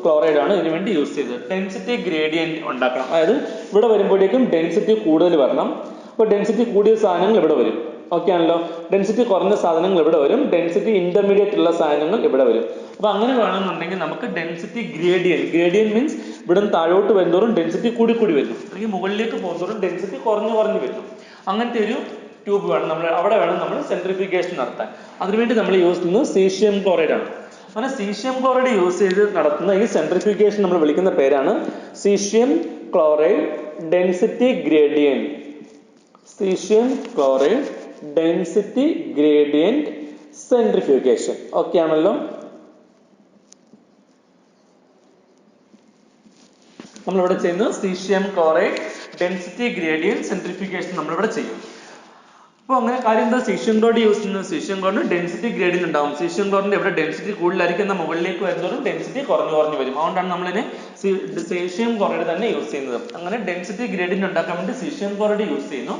ക്ലോറൈഡ് ആണ് ഇതിനു വേണ്ടി യൂസ് ചെയ്തത്. ഡെൻസിറ്റി ഗ്രേഡിയന്റ് ഉണ്ടാക്കണം. അതായത് ഇവിടെ വരുമ്പോഴേക്കും ഡെൻസിറ്റി കൂടുതൽ വരണം. അപ്പോൾ ഡെൻസിറ്റി കൂടിയ സാധനങ്ങൾ ഇവിടെ വരും. ഓക്കെ ആണല്ലോ. ഡെൻസിറ്റി കുറഞ്ഞ സാധനങ്ങൾ ഇവിടെ വരും, ഡെൻസിറ്റി ഇന്റർമീഡിയറ്റ് ഉള്ള സാധനങ്ങൾ ഇവിടെ വരും. അപ്പൊ അങ്ങനെ വേണമെന്നുണ്ടെങ്കിൽ നമുക്ക് ഡെൻസിറ്റി ഗ്രേഡിയന്റ് മീൻസ് ഇവിടെ നിന്ന് താഴോട്ട് വരുന്നതോറും ഡെൻസിറ്റി കൂടി വരും, അല്ലെങ്കിൽ മുകളിലേക്ക് പോകുന്നതോറും ഡെൻസിറ്റി കുറഞ്ഞു വരും. അങ്ങനത്തെ ഒരു ട്യൂബ് വേണം നമ്മൾ, അവിടെ വേണം നമ്മൾ സെൻട്രിഫ്യൂഗേഷൻ നടത്താൻ. അതിനുവേണ്ടി നമ്മൾ യൂസ് ചെയ്യുന്നത് സീഷ്യം ക്ലോറൈഡ് ആണ്. അങ്ങനെ സീഷ്യം ക്ലോറൈഡ് യൂസ് ചെയ്ത് നടത്തുന്ന ഈ സെൻട്രിഫ്യൂഗേഷൻ നമ്മൾ വിളിക്കുന്ന പേരാണ് caesium chloride density gradient. Caesium chloride density gradient centrifugation. Okay ആണല്ലോ. നമ്മളിവിടെ ചെയ്യുന്നത് caesium chloride density gradient centrifugation നമ്മളിവിടെ ചെയ്യും. അപ്പോൾ അങ്ങനെ കാര്യം എന്താ? സീഷ്യം ക്ലോറൈഡ് യൂസ് ചെയ്യുന്നത്, സീഷ്യം ക്ലോറൈഡ് ഡെൻസിറ്റി ഗ്രേഡിയന്റ് ഉണ്ടാവും. സീഷ്യം ക്ലോറൈഡിന്റെ ഇവിടെ ഡെൻസിറ്റി കൂടുതലായിരിക്കും, എന്നാൽ മുകളിലേക്ക് വരുന്നതോറും ഡെൻസിറ്റി കുറഞ്ഞു വരും. അതുകൊണ്ടാണ് നമ്മളിതിനെ സീഷ്യം ക്ലോറൈഡ് തന്നെ യൂസ് ചെയ്യുന്നത്. അങ്ങനെ ഡെൻസിറ്റി ഗ്രേഡിയന്റ് ഉണ്ടാക്കാൻ വേണ്ടി സീഷ്യം ക്ലോറൈഡ് യൂസ് ചെയ്യുന്നു.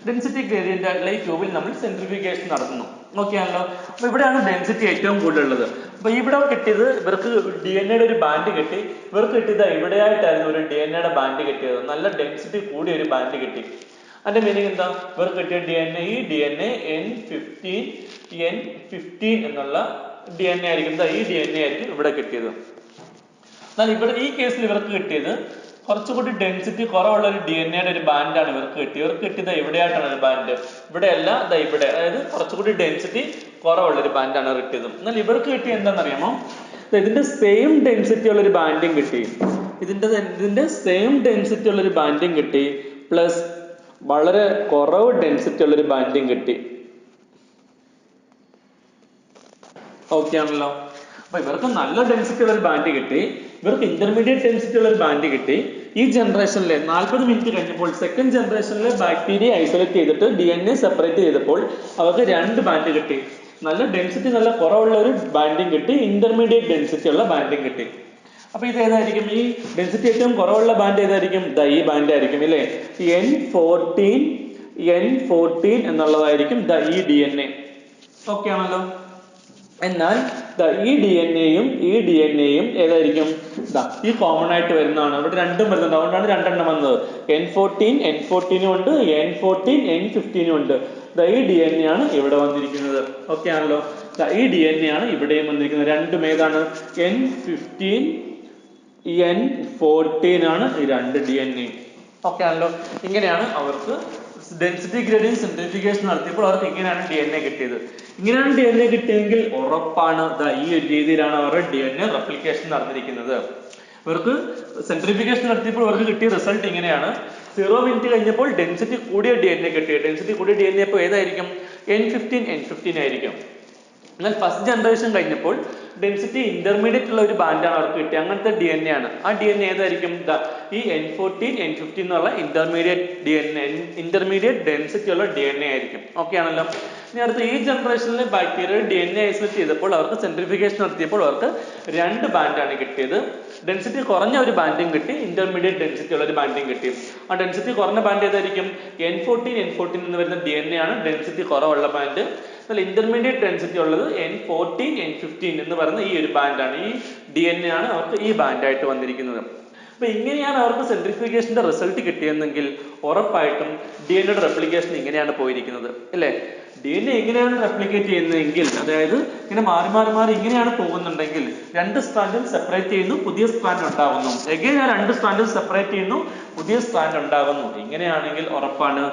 ഡെൻസിറ്റി ഗ്രേഡിയന്റ് ആയിട്ടുള്ള ഈ ട്യൂബിൽ നമ്മൾ സെൻട്രിഫ്യൂഗേഷൻ നടത്തുന്നു. ഓക്കെ ആണല്ലോ. അപ്പൊ ഇവിടെയാണ് ഡെൻസിറ്റി ഏറ്റവും കൂടുതലുള്ളത്. അപ്പൊ ഇവിടെ കിട്ടിയത് ഇവർക്ക് DNA ഒരു ബാൻഡ് കിട്ടി. ഇവർക്ക് കിട്ടിയത് ഇവിടെയായിട്ടായിരുന്നു ഒരു DNA ബാൻഡ് കിട്ടിയത്. നല്ല ഡെൻസിറ്റി കൂടിയ ഒരു ബാൻഡ് കിട്ടി. അതിന്റെ മീനിങ് എന്താ? ഇവർക്ക് കിട്ടിയ ഈ DNA N15 എന്നുള്ള DNA ആയിരിക്കും. ഈ DNA ആയിരിക്കും ഇവിടെ കിട്ടിയത്. എന്നാൽ ഇവിടെ ഈ കേസിൽ ഇവർക്ക് കിട്ടിയത് കുറച്ചുകൂടി ഡെൻസിറ്റി കുറവുള്ള ഒരു DNA ഒരു ബാൻഡാണ് ഇവർക്ക് കിട്ടിയത്. ഇവർക്ക് കിട്ടിയത് ഇവിടെയായിട്ടാണ് ഒരു ബാൻഡ്, ഇവിടെയല്ല, ഇവിടെ. അതായത് കുറച്ചുകൂടി ഡെൻസിറ്റി കുറവുള്ള ഒരു ബാൻഡാണ് കിട്ടിയത്. എന്നാൽ ഇവർക്ക് കിട്ടിയ എന്താണെന്നറിയാമോ? ഇതിന്റെ സെയിം ഡെൻസിറ്റി ഉള്ള ഒരു ബാൻഡും കിട്ടി. ഇതിന്റെ സെയിം ഡെൻസിറ്റി ഉള്ള ഒരു ബാൻഡും കിട്ടി, പ്ലസ് വളരെ കുറവ് ഡെൻസിറ്റി ഉള്ള ഒരു ബാൻഡും കിട്ടി. ഓക്കെ ആണല്ലോ. അപ്പൊ ഇവർക്ക് നല്ല ഡെൻസിറ്റി ഉള്ള ഒരു ബാൻഡ് കിട്ടി, ഇവർക്ക് ഇന്റർമീഡിയറ്റ് ഡെൻസിറ്റി ഉള്ള ഒരു ബാൻഡ് കിട്ടി. ഈ ജനറേഷനിലെ 40 മിനിറ്റ് കഴിഞ്ഞപ്പോൾ സെക്കൻഡ് ജനറേഷനിലെ ബാക്ടീരിയ ഐസൊലേറ്റ് ചെയ്തിട്ട് DNA സെപ്പറേറ്റ് ചെയ്തപ്പോൾ അവർക്ക് 2 ബാൻഡ് കിട്ടി. നല്ല ഡെൻസിറ്റി നല്ല കുറവുള്ള ഒരു ബാൻഡിങ് കിട്ടി, ഇന്റർമീഡിയറ്റ് ഡെൻസിറ്റി ഉള്ള ബാൻഡിങ് കിട്ടി. അപ്പൊ ഇത് ഏതായിരിക്കും? ഈ ഡെൻസിറ്റി ഏറ്റവും കുറവുള്ള ബാൻഡ് ഏതായിരിക്കും? ഈ ബാൻഡ് ആയിരിക്കും അല്ലേ? N14 എന്നുള്ളതായിരിക്കും ഈ DNA. ഓക്കെ ആണല്ലോ. എന്നാൽ ഈ DNA-യും ഏതായിരിക്കും? ഈ കോമൺ ആയിട്ട് വരുന്നതാണ്. ഇവിടെ രണ്ടും വരുന്നുണ്ട്, അതുകൊണ്ടാണ് 2 എണ്ണം വന്നത്. N14 ഉണ്ട്, N15 ഉണ്ട്. ഈ DNA ആണ് ഇവിടെ വന്നിരിക്കുന്നത്. ഓക്കെ ആണല്ലോ. ഈ DNA ആണ് ഇവിടെയും വന്നിരിക്കുന്നത്. രണ്ടും ഏതാണ്? N15 N14 ആണ് ഈ 2 DNA. ഓക്കെ ആണല്ലോ. ഇങ്ങനെയാണ് അവർക്ക് ഡെൻസിറ്റി ഗ്രേഡിയന്റ് സെൻട്രിഫിക്കേഷൻ നടത്തിയപ്പോൾ അവർക്ക് ഇങ്ങനെയാണ് DNA കിട്ടിയത്. ഇങ്ങനെയാണ് DNA കിട്ടിയെങ്കിൽ ഉറപ്പാണ് ഈ ഒരു രീതിയിലാണ് അവരുടെ DNA റെപ്ലിക്കേഷൻ നടന്നിരിക്കുന്നത്. ഇവർക്ക് സെൻട്രിഫിക്കേഷൻ നടത്തിയപ്പോൾ അവർക്ക് കിട്ടിയ റിസൾട്ട് ഇങ്ങനെയാണ്. 0 മിനിറ്റ് കഴിഞ്ഞപ്പോൾ ഡെൻസിറ്റി കൂടിയ DNA കിട്ടിയത്. ഡെൻസിറ്റി കൂടിയ DNA അപ്പോൾ ഏതായിരിക്കും? N15 ആയിരിക്കും. എന്നാൽ ഫസ്റ്റ് ജനറേഷൻ കഴിഞ്ഞപ്പോൾ ഡെൻസിറ്റി ഇന്റർമീഡിയറ്റ് ഉള്ള ഒരു ബാൻഡാണ് അവർക്ക് കിട്ടിയത്. അങ്ങനത്തെ DNA ആണ്. ആ DNA ഏതായിരിക്കും? ഈ N14 N15 എന്നുള്ള ഇന്റർമീഡിയറ്റ് ഡെൻസിറ്റി ഉള്ള DNA ആയിരിക്കും. ഓക്കെ ആണല്ലോ. ഇനി അടുത്ത ഈ ജനറേഷനിലെ ബാക്ടീരിയ DNA ഐസൊലേറ്റ് ചെയ്തപ്പോൾ അവർക്ക് സെൻട്രിഫിക്കേഷൻ നടത്തിയപ്പോൾ അവർക്ക് 2 ബാൻഡാണ് കിട്ടിയത്. ഡെൻസിറ്റി കുറഞ്ഞ ഒരു ബാൻഡിങ് കിട്ടി, ഇന്റർമീഡിയറ്റ് ഡെൻസിറ്റി ഉള്ള ഒരു ബാൻഡിങ് കിട്ടി. ആ ഡെൻസിറ്റി കുറഞ്ഞ ബാൻഡ് ഏതായിരിക്കും? N14 എന്ന് വരുന്ന DNA ആണ് ഡെൻസിറ്റി കുറവുള്ള ബാൻഡ്. എന്നാൽ ഇന്റർമീഡിയറ്റ് ഡെൻസിറ്റി ഉള്ളത് N14 N15 എന്ന് പറയുന്ന ഈ ഒരു ബാൻഡാണ്. ഈ DNA ആണ് അവർക്ക് ഈ ബാൻഡായിട്ട് വന്നിരിക്കുന്നത്. അപ്പൊ ഇങ്ങനെയാണ് അവർക്ക് സെൻട്രിഫിക്കേഷന്റെ റിസൾട്ട് കിട്ടിയെന്നെങ്കിൽ ഉറപ്പായിട്ടും DNAയുടെ റെപ്ലിക്കേഷൻ ഇങ്ങനെയാണ് പോയിരിക്കുന്നത് അല്ലേ? DNA എങ്ങനെയാണ് റെപ്ലിക്കേറ്റ് ചെയ്യുന്നതെങ്കിൽ, അതായത് ഇങ്ങനെ മാറി ഇങ്ങനെയാണ് പോകുന്നുണ്ടെങ്കിൽ 2 സ്ട്രാൻഡും സെപ്പറേറ്റ് ചെയ്യുന്നു, പുതിയ സ്ട്രാൻഡ് ഉണ്ടാകുന്നു. എഗെയിൻ 2 സ്ട്രാൻഡും സെപ്പറേറ്റ് ചെയ്യുന്നു, പുതിയ സ്ട്രാൻഡ് ഉണ്ടാകുന്നു. ഇങ്ങനെയാണെങ്കിൽ ഉറപ്പാണ്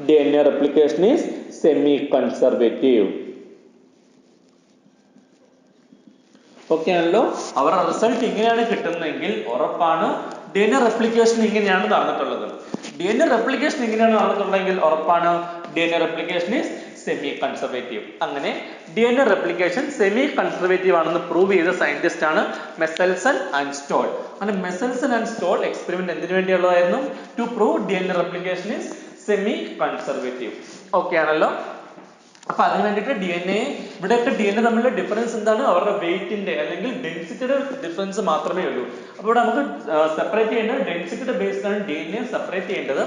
DNA replication is semi conservative. Okay ആണല്ലോ. അവരുടെ റിസൾട്ട് ഇങ്ങനെയാണ് കിട്ടുന്നതെങ്കിൽ ഉറപ്പാണ് DNA റെപ്ലിക്കേഷൻ ഇങ്ങനെയാണ് നടന്നിട്ടുള്ളത്. DNA റെപ്ലിക്കേഷൻ ഇങ്ങനെയാണ് നടന്നിട്ടുള്ളതെങ്കിൽ ഉറപ്പാണ് DNA replication is semi conservative. അങ്ങനെ DNA റെപ്ലിക്കേഷൻ സെമി കൺസർവേറ്റീവ് ആണെന്ന് പ്രൂവ് ചെയ്ത സയന്റിസ്റ്റ് ആണ് മെസൽസൺ ആൻഡ് സ്റ്റോൾ. അങ്ങനെ മെസൽസൺ ആൻഡ് സ്റ്റോൾ എക്സ്പെരിമെന്റ് എന്തിനു വേണ്ടിയുള്ളതായിരുന്നു? To prove DNA replication is semi conservative. Okay ആണല്ലോ. അപ്പൊ അതിന് വേണ്ടിയിട്ട് ഇവിടെയൊക്കെ DNA തമ്മിലുള്ള ഡിഫറൻസ് എന്താണ്? അവരുടെ വെയിറ്റിന്റെ അല്ലെങ്കിൽ ഡെൻസിറ്റിയുടെ ഡിഫറൻസ് മാത്രമേ ഉള്ളൂ. അപ്പൊ ഇവിടെ നമുക്ക് സെപ്പറേറ്റ് ചെയ്യേണ്ടത് ഡെൻസിറ്റിയുടെ ബേസിലാണ് DNA സെപ്പറേറ്റ് ചെയ്യേണ്ടത്.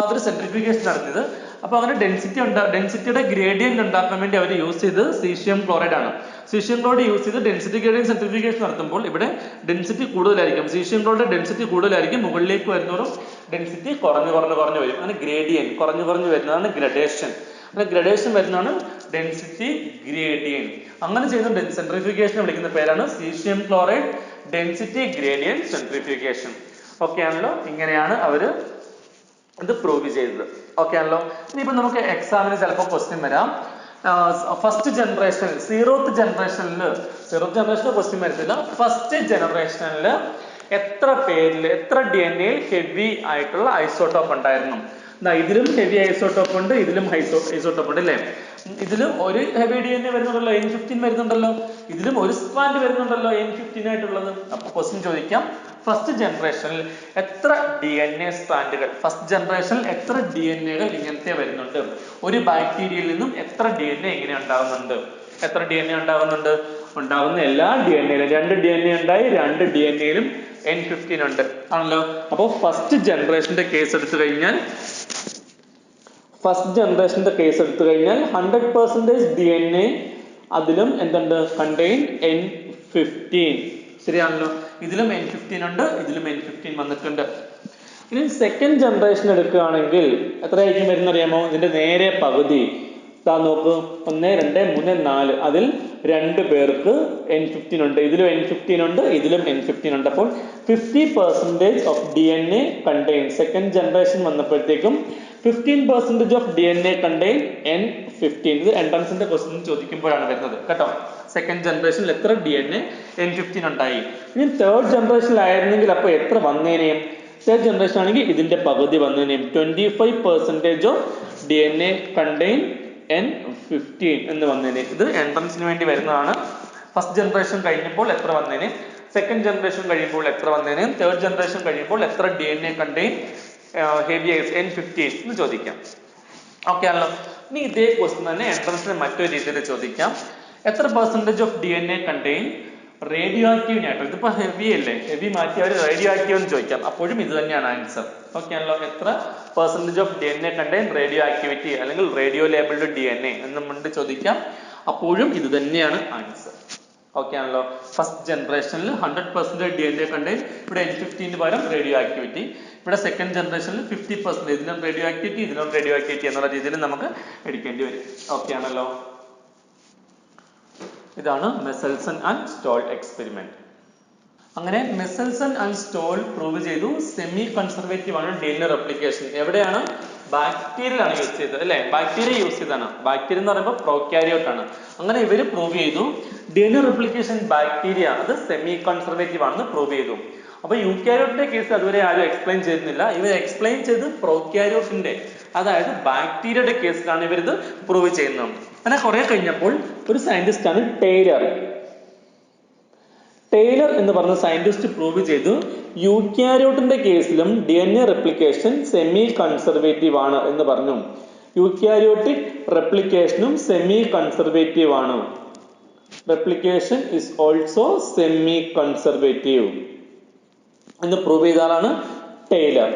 അവർ സെൻട്രിഫിക്കേഷൻ നടത്തിയത്. അപ്പൊ അങ്ങനെ ഡെൻസിറ്റിയുടെ ഗ്രേഡിയന്റ് ഉണ്ടാക്കാൻ വേണ്ടി അവർ യൂസ് ചെയ്തത് സീഷ്യം ക്ലോറൈഡ് ആണ്. സീഷ്യം ക്ലോറൈഡ് യൂസ് ചെയ്ത് ഡെൻസിറ്റി ഗ്രേഡിയന്റ് സെൻട്രിഫിക്കേഷൻ നടത്തുമ്പോൾ ഇവിടെ ഡെൻസിറ്റി കൂടുതലായിരിക്കും. സീഷ്യം ക്ലോറൈഡ് ഡെൻസിറ്റി കൂടുതലായിരിക്കും. മുകളിലേക്ക് വരുന്നതോറും ഡെൻസിറ്റി കുറഞ്ഞു വരും. അങ്ങനെ ഗ്രേഡിയന്റ് കുറഞ്ഞു വരുന്നതാണ് ഗ്രഡേഷൻ. ഗ്രഡേഷൻ വരുന്നതാണ് ഡെൻസിറ്റി ഗ്രേഡിയന്റ്. അങ്ങനെ ചെയ്യുന്ന സെൻട്രിഫിക്കേഷൻ വിളിക്കുന്ന പേരാണ് caesium chloride density gradient സെൻട്രിഫിക്കേഷൻ. Okay ആണല്ലോ. ഇങ്ങനെയാണ് അവര് ഇത് പ്രൂവ് ചെയ്തത്. ഓക്കെ ആണല്ലോ. ഇനിയിപ്പോ നമുക്ക് എക്സാമിന് ചിലപ്പോൾ ക്വസ്റ്റ്യൻ വരാം. ഫസ്റ്റ് ജനറേഷൻ 0th ജനറേഷനിൽ ക്വസ്റ്റ്യൻ വരത്തില്ല. ഫസ്റ്റ് ജനറേഷനിൽ എത്ര DNA ഹെവി ആയിട്ടുള്ള ഐസോട്ടോപ്പ് ഉണ്ടായിരുന്നു? ഇതിലും ഹെവി ഐസോട്ടോപ്പ് ഉണ്ട്, ഇതിലും ഐസോട്ടോപ്പ് ഉണ്ട് അല്ലേ? ഇതിലും ഒരു ഹെവി DNA വരുന്നുണ്ടല്ലോ, N15 വരുന്നുണ്ടല്ലോ. ഇതിലും ഒരു സ്ട്രാൻഡ് വരുന്നുണ്ടല്ലോ N15 ആയിട്ടുള്ളത്. അപ്പൊ ക്വസ്റ്റ്യൻ ചോദിക്കാം, ഫസ്റ്റ് ജനറേഷനിൽ എത്ര DNA സ്ട്രാൻഡുകൾ, ഫസ്റ്റ് ജനറേഷനിൽ എത്ര DNAകൾ ഇങ്ങനത്തെ വരുന്നുണ്ട്? ഒരു ബാക്ടീരിയയിൽ നിന്നും എത്ര DNA ഇങ്ങനെ ഉണ്ടാകുന്നുണ്ട്? എത്ര DNA ഉണ്ടാകുന്ന എല്ലാ DNA-യിലും 2 DNA ഉണ്ടായി, 2 DNA-യിലും N15 ഉണ്ട് ആണല്ലോ. അപ്പോൾ ഫസ്റ്റ് ജനറേഷന്റെ കേസ് എടുത്തു കഴിഞ്ഞാൽ 100% DNA അതിലും എന്തുണ്ട്? Contain N15. ശരിയാണല്ലോ. ഇതിലും N15 ഉണ്ട്, ഇതിലും N15 വന്നിട്ടുണ്ട്. ഇനി സെക്കൻഡ് ജനറേഷൻ എടുക്കുകയാണെങ്കിൽ എത്രയായിരിക്കും വരുന്നറിയാമോ? ഇതിന്റെ നേരെ പകുതി നോക്ക്, 1 2 3 4, അതിൽ 2 പേർക്ക് N15 ഉണ്ട്, ഇതിലും N15 ഉണ്ട്, ഇതിലും N15 ഉണ്ട്. അപ്പോൾ 50% of DNA contain. Second generation വന്നപ്പോഴത്തേക്കും 15% ഓഫ് DNA കണ്ടെയ്ൻ N15. ഇത് എൻട്രൻസിന്റെ ക്വസ്റ്റ്യൻ ചോദിക്കുമ്പോഴാണ് വരുന്നത് കേട്ടോ. സെക്കൻഡ് ജനറേഷനിൽ എത്ര DNA N15 ഉണ്ടായി? ഇനി തേർഡ് ജനറേഷനിലായിരുന്നെങ്കിൽ അപ്പൊ എത്ര വന്നേനെയും? തേർഡ് ജനറേഷൻ ആണെങ്കിൽ ഇതിന്റെ പകുതി വന്നേനെയും. 25% ഓഫ് DNA കണ്ടെയ്ൻ N15 എന്ന് വന്നേനെ. ഇത് എൻട്രൻസിന് വേണ്ടി വരുന്നതാണ്. ഫസ്റ്റ് ജനറേഷൻ കഴിഞ്ഞപ്പോൾ എത്ര വന്നേനെ, സെക്കൻഡ് ജനറേഷൻ കഴിയുമ്പോൾ എത്ര വന്നേനെ, തേർഡ് ജനറേഷൻ കഴിയുമ്പോൾ എത്ര DNA കണ്ടെയ്ൻ ഹെവി N15 എന്ന് ചോദിക്കാം. ഓക്കെ ആണല്ലോ. ഇനി ഇതേ ക്വസ്റ്റ്യൻ തന്നെ എൻട്രൻസിന് മറ്റൊരു രീതിയിൽ ചോദിക്കാം. എത്ര percentage of DNA contain radio active nitrogen? ഇതിപ്പോ ഹെവി അല്ലേ, ഹെവി മാറ്റി അവർ റേഡിയോ ആക്റ്റീവ് എന്ന് ചോദിക്കാം. അപ്പോഴും ഇത് തന്നെയാണ് ആൻസർ. ഓക്കെ ആണല്ലോ. എത്ര percentage of DNA contain radio activity അല്ലെങ്കിൽ റേഡിയോ ലേബിൾഡ് DNA എന്നും ചോദിക്കാം. അപ്പോഴും ഇത് തന്നെയാണ് ആൻസർ. ഓക്കെ ആണല്ലോ. ഫസ്റ്റ് ജനറേഷനിൽ 100% DNA കണ്ടെയ്ൻ, ഇവിടെ N15 പകരം റേഡിയോ ആക്ടിവിറ്റി. ഇവിടെ സെക്കൻഡ് ജനറേഷനിൽ 50%, ഇതിനും റേഡിയോ ആക്ടിവിറ്റി ഇതിനും റേഡിയോ ആക്ടിവിറ്റി എന്നുള്ള രീതിയിൽ നമുക്ക് എടുക്കേണ്ടി വരും. ഓക്കെ ആണല്ലോ. ഇതാണ് മെസൽസൺ ആൻഡ് സ്റ്റോൾ എക്സ്പെരിമെന്റ്. അങ്ങനെ മെസൽസൺ ആൻഡ് സ്റ്റോൾ പ്രൂവ് ചെയ്തു സെമി കൺസർവേറ്റീവ് ആണ് DNA റെപ്ലിക്കേഷൻ. എവിടെയാണ്? ബാക്ടീരിയയിലാണ് യൂസ് ചെയ്തത് അല്ലെ, ബാക്ടീരിയ യൂസ് ചെയ്താണ്. ബാക്ടീരിയ എന്ന് പറയുമ്പോൾ പ്രോക്യാരിയോട്ട് ആണ്. അങ്ങനെ ഇവര് പ്രൂവ് ചെയ്തു DNA റെപ്ലിക്കേഷൻ ബാക്ടീരിയ അത് സെമി കൺസർവേറ്റീവ് ആണെന്ന് പ്രൂവ് ചെയ്തു. അപ്പൊ യൂക്യാരിയോട്ടിന്റെ കേസ് അതുവരെ ആരും എക്സ്പ്ലെയിൻ ചെയ്തിരുന്നില്ല. ഇവർ എക്സ്പ്ലെയിൻ ചെയ്ത് പ്രോക്യാരിയോട്ടിന്റെ അതായത് ബാക്ടീരിയയുടെ കേസിലാണ് ഇവരിത് പ്രൂവ് ചെയ്യുന്നത്. അങ്ങനെ കുറെ കഴിഞ്ഞപ്പോൾ ഒരു സയന്റിസ്റ്റ് ആണ് ടൈലർ എന്ന് പറഞ്ഞ സയന്റിസ്റ്റ് പ്രൂവ് ചെയ്തു യൂക്യാരിയോട്ടിന്റെ കേസിലും DNA റെപ്ലിക്കേഷൻ സെമി കൺസർവേറ്റീവ് ആണ് എന്ന് പറഞ്ഞു. യൂക്യാരിയോട്ടിക് റെപ്ലിക്കേഷനും സെമി കൺസർവേറ്റീവ് ആണ്. Replication is also semi conservative എന്ന് പ്രൂവ് ചെയ്ത ആളാണ് ടൈലർ.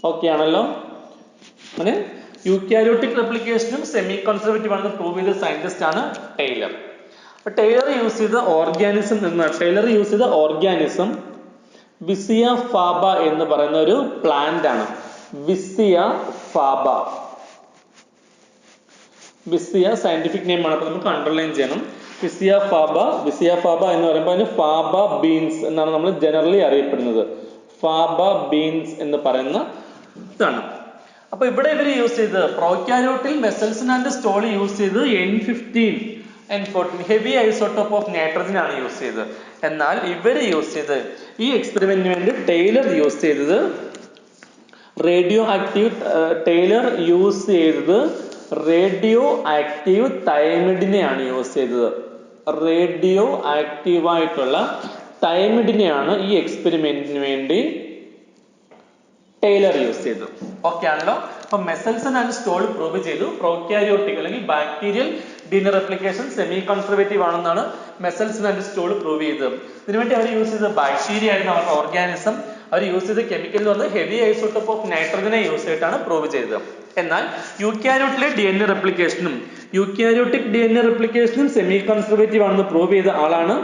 ഓക്കെ ആണല്ലോ. അങ്ങനെ യൂക്യാരിയോട്ടിക് റെപ്ലിക്കേഷനും സെമി കൺസർവേറ്റീവ് ആണെന്ന് പ്രൂവ് ചെയ്ത സയന്റിസ്റ്റ് ആണ് ടൈലർ. ടൈലർ യൂസ് ചെയ്ത ഓർഗാനിസം വിസിയ ഫാബ എന്ന് പറയുന്ന ഒരു പ്ലാന്റ് ആണ്. വിസിയ സയന്റിഫിക് നെയിം ആണ്. അപ്പൊ നമുക്ക് അണ്ടർലൈൻ ചെയ്യണം. വിസിയ ഫാബ എന്ന് പറയുമ്പോൾ അതിന് ഫാബ ബീൻസ് എന്നാണ് നമ്മൾ ജനറലി അറിയപ്പെടുന്നത്. ഫാബ ബീൻസ് എന്ന് പറയുന്ന ഇതാണ്. അപ്പൊ ഇവിടെ ഇവർ യൂസ് ചെയ്ത് പ്രോക്യാരിയോട്ടിൽ മെസൽസൺ ആൻഡ് സ്റ്റോൾ യൂസ് ചെയ്ത് N15 N14 heavy isotope of nitrogen ആണ് യൂസ് ചെയ്തത്. എന്നാൽ ഇവര് യൂസ് ചെയ്ത് ഈ എക്സ്പെരിമെന്റിന് വേണ്ടി ടൈലർ യൂസ് ചെയ്തത് റേഡിയോ ആക്റ്റീവ് തൈമിഡിനെയാണ് യൂസ് ചെയ്തത്. റേഡിയോ ആക്റ്റീവ് ആയിട്ടുള്ള തൈമിഡിനെയാണ് ഈ എക്സ്പെരിമെന്റിന് വേണ്ടി ടൈലർ യൂസ് ചെയ്തു. ഓക്കെ ആണല്ലോ. അപ്പൊ മെസൽസൺ ആൻഡ് സ്റ്റോൾ പ്രൂവ് ചെയ്തു പ്രോക്യാരിയോട്ടിക് അല്ലെങ്കിൽ bacterial DNA replication semi conservative ആണെന്നാണ് മെസൽസൺ ആൻഡ് സ്റ്റോൾ പ്രൂവ് ചെയ്തത്. ഇതിനുവേണ്ടി അവർ യൂസ് ചെയ്ത ബാക്ടീരിയ ആയിരുന്നു അവരുടെ ഓർഗാനിസം. അവർ യൂസ് ചെയ്ത കെമിക്കൽ എന്ന് പറഞ്ഞാൽ ഹെവി ഐസോട്ടോപ്പ് ഓഫ് നൈട്രജനെ യൂസ് ചെയ്തിട്ടാണ് പ്രൂവ് ചെയ്തത്. എന്നാൽ യൂക്യാരിയോട്ടിലെ DNA റെപ്ലിക്കേഷനും സെമി കൺസർവേറ്റീവ് ആണെന്ന് പ്രൂവ് ചെയ്ത ആളാണ്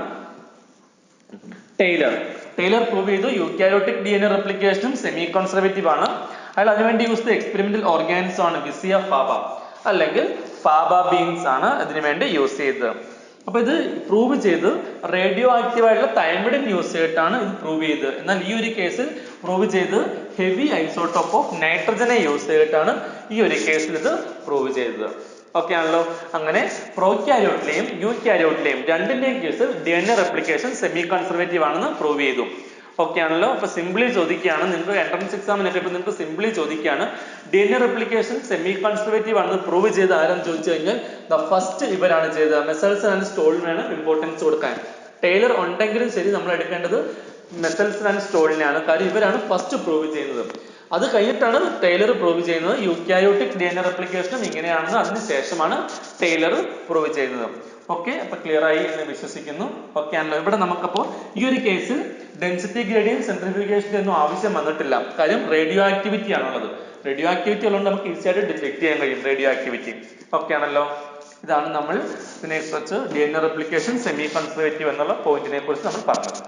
ടൈലർ പ്രൂവ് ചെയ്തു യൂക്യാരിയോട്ടിക് DNA റെപ്ലിക്കേഷനും സെമി കൺസർവേറ്റീവ് ആണ്. അയാൾ അതിനുവേണ്ടി യൂസ് ചെയ്ത എക്സ്പെരിമെന്റൽ ഓർഗാനിസം ആണ് വിസിയ ഫാബ അല്ലെങ്കിൽ ഫാബ ബീൻസ് ആണ് അതിനുവേണ്ടി യൂസ് ചെയ്തത്. അപ്പൊ ഇത് പ്രൂവ് ചെയ്ത് റേഡിയോ ആക്റ്റീവ് ആയിട്ടുള്ള തൈമിഡിൻ യൂസ് ചെയ്തിട്ടാണ് ഇത് പ്രൂവ് ചെയ്തത്. എന്നാൽ ഈ ഒരു കേസിൽ പ്രൂവ് ചെയ്ത് ഹെവി ഐസോട്ടോപ്പ് ഓഫ് നൈട്രജനെ യൂസ് ചെയ്തിട്ടാണ് ഈ ഒരു കേസിൽ ഇത് പ്രൂവ് ചെയ്തത്. ഓക്കെ ആണല്ലോ. അങ്ങനെ പ്രോക്യാരിയോട്ടിലെയും യൂക്യാരിയോട്ടിലെയും രണ്ടിന്റെയും കേസിൽ DNA റെപ്ലിക്കേഷൻ സെമി കൺസർവേറ്റീവ് ആണെന്ന് പ്രൂവ് ചെയ്തു. ഓക്കെ ആണല്ലോ. അപ്പൊ സിംപ്ലി ചോദിക്കുകയാണ് നിങ്ങൾക്ക് എൻട്രൻസ് എക്സാമിനൊക്കെ ഇപ്പൊ നിങ്ങൾക്ക് സിംപ്ലി ചോദിക്കുകയാണ് DNA റെപ്ലിക്കേഷൻ സെമി കൺസർവേറ്റീവ് ആണെന്ന് പ്രൂവ് ചെയ്ത് ആരെന്ന് ചോദിച്ചു കഴിഞ്ഞാൽ ഫസ്റ്റ് ഇവരാണ് ചെയ്തത്. മെസൽസൺ ആൻഡ് സ്റ്റോളിനാണ് ഇമ്പോർട്ടൻസ് കൊടുക്കാൻ. ടൈലർ ഉണ്ടെങ്കിലും ശരി നമ്മൾ എടുക്കേണ്ടത് മെസൽസൺ ആൻഡ് സ്റ്റോളിനെയാണ്. കാര്യം ഇവരാണ് ഫസ്റ്റ് പ്രൂവ് ചെയ്യുന്നത്. അത് കഴിഞ്ഞിട്ടാണ് ടൈലർ പ്രൂവ് ചെയ്യുന്നത്. യൂക്യാരിയോട്ടിക് DNA റെപ്ലിക്കേഷനും ഇങ്ങനെയാണെന്ന് അതിനുശേഷമാണ് ടൈലർ പ്രൂവ് ചെയ്യുന്നത്. ഓക്കെ, അപ്പൊ ക്ലിയർ ആയി എന്ന് വിശ്വസിക്കുന്നു. ഓക്കെ ആണല്ലോ. ഇവിടെ നമുക്കപ്പോൾ ഈ ഒരു കേസിൽ ഡെൻസിറ്റി ഗ്രേഡിയന്റ് സെൻട്രിഫ്യൂഗേഷൻ ഒന്നും ആവശ്യം വന്നിട്ടില്ല. കാര്യം റേഡിയോ ആക്ടിവിറ്റി ആണുള്ളത്. റേഡിയോ ആക്ടിവിറ്റി ഉള്ളതുകൊണ്ട് നമുക്ക് ഈസി ആയിട്ട് ഡിറ്റക്ട് ചെയ്യാൻ കഴിയും റേഡിയോ ആക്ടിവിറ്റി. ഓക്കെ ആണല്ലോ. ഇതാണ് നമ്മൾ ഇതിനെ കുറിച്ച് DNA റെപ്ലിക്കേഷൻ സെമി കൺസർവേറ്റീവ് എന്നുള്ള പോയിന്റിനെ കുറിച്ച് നമ്മൾ പറഞ്ഞത്.